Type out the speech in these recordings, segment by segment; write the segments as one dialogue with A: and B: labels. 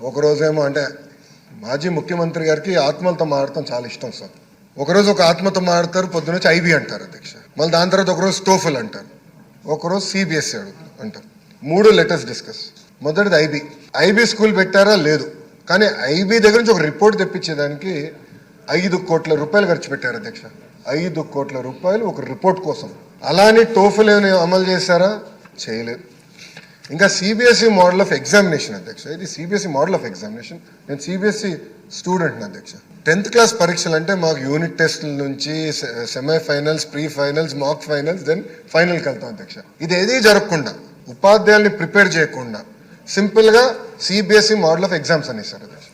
A: ఒకరోజేమో అంటే మాజీ ముఖ్యమంత్రి గారికి ఆత్మలతో మాడటం చాలా ఇష్టం సార్. ఒకరోజు ఒక ఆత్మతో మాడతారు, పొద్దున వచ్చి ఐబీ అంటారు అధ్యక్ష. మళ్ళీ దాని తర్వాత ఒకరోజు స్టోఫల్ అంటారు, ఒకరోజు సిబిఎస్ఈ అంటారు. 3 లెటర్స్ డిస్కస్. మొదటిది ఐబీ స్కూల్ పెట్టారా లేదు, కానీ ఐబీ దగ్గర నుంచి ఒక రిపోర్ట్ తెప్పించేదానికి 5 కోట్ల రూపాయలు ఖర్చు పెట్టారు అధ్యక్ష. 5 కోట్ల రూపాయలు ఒక రిపోర్ట్ కోసం. అలానే టోఫల్ ఏమైనా అమలు చేశారా? చేయలేదు. ఇంకా సిబిఎస్ఈ మోడల్ ఆఫ్ ఎగ్జామినేషన్ అధ్యక్ష. ఇది సిబిఎస్ఈ మోడల్ ఆఫ్ ఎగ్జామినేషన్. నేను సిబిఎస్ఈ స్టూడెంట్ని అధ్యక్ష. 10th క్లాస్ పరీక్షలు అంటే మాకు యూనిట్ టెస్ట్ల నుంచి సెమీఫైనల్స్, ప్రీ ఫైనల్స్, మాక్ ఫైనల్స్, దెన్ ఫైనల్కి వెళ్తాం అధ్యక్ష. ఇది ఏదీ జరగకుండా, ఉపాధ్యాయుల్ని ప్రిపేర్ చేయకుండా సింపుల్గా సిబిఎస్ఈ మోడల్ ఆఫ్ ఎగ్జామ్స్ అనేసారు అధ్యక్ష.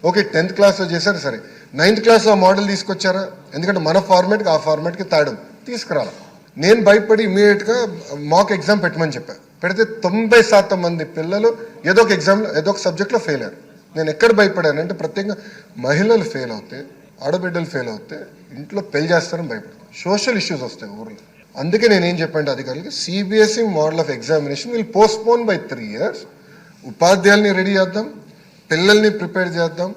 A: ఓకే, 10th క్లాస్లో చేశారు సరే, 9th క్లాస్లో ఆ మోడల్ తీసుకొచ్చారా? ఎందుకంటే మన ఫార్మేట్కి ఆ ఫార్మేట్కి తాడం తీసుకురాలి. నేను భయపడి ఇమీడియట్గా మాక్ ఎగ్జామ్ పెట్టమని చెప్పాను. పెడితే 90% మంది పిల్లలు ఏదో ఒక ఎగ్జామ్లో ఏదో ఒక సబ్జెక్ట్లో ఫెయిల్ అయ్యారు. నేను ఎక్కడ భయపడానంటే ప్రత్యేకంగా మహిళలు ఫెయిల్ అవుతే, ఆడబిడ్డలు ఫెయిల్ అవుతే ఇంట్లో పెళ్లి చేస్తారని భయపడతాను. సోషల్ ఇష్యూస్ వస్తాయి ఊర్లో. అందుకే నేనేం చెప్పానంటే అధికారులకి, CBSE model of examination will postpone by 3 years. ఉపాధ్యాయుల్ని రెడీ చేద్దాం, పిల్లల్ని ప్రిపేర్ చేద్దాం,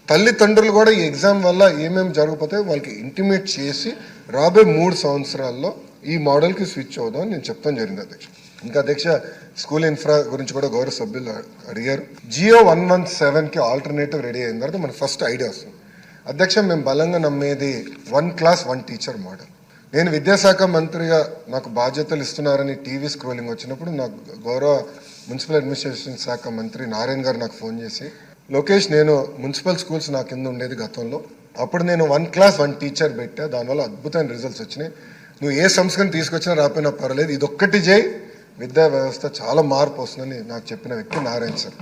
A: తల్లిదండ్రులు కూడా ఈ ఎగ్జామ్ వల్ల ఏమేమి జరగకపోతే వాళ్ళకి ఇంటిమేట్ చేసి రాబోయే 3 సంవత్సరాల్లో ఈ మోడల్కి స్విచ్ అవుదాం నేను చెప్తాను జరిగింది అధ్యక్ష. ఇంకా అధ్యక్ష, స్కూల్ ఇన్ఫ్రా గురించి కూడా గౌరవ సభ్యులు అడిగారు. జియో 117కి ఆల్టర్నేటివ్ రెడీ అయిన తర్వాత మన ఫస్ట్ ఐడియా వస్తుంది అధ్యక్ష. మేము బలంగా నమ్మేది 1 class 1 teacher మోడల్. నేను విద్యాశాఖ మంత్రిగా నాకు బాధ్యతలు ఇస్తున్నారని టీవీ స్క్రోలింగ్ వచ్చినప్పుడు నాకు గౌరవ మున్సిపల్ అడ్మినిస్ట్రేషన్ శాఖ మంత్రి నారాయణ గారు నాకు ఫోన్ చేసి, లోకేష్, నేను మున్సిపల్ స్కూల్స్ నా కింద ఉండేది గతంలో, అప్పుడు నేను 1 class 1 teacher పెట్టా, దానివల్ల అద్భుతమైన రిజల్ట్స్ వచ్చినాయి. నువ్వు ఏ సంస్థను తీసుకొచ్చినా రాపోయినా పర్వాలేదు, ఇదొక్కటి చేయి, విద్యా వ్యవస్థ చాలా మార్పు వస్తుందని నాకు చెప్పిన వ్యక్తి నారాయణ సార్.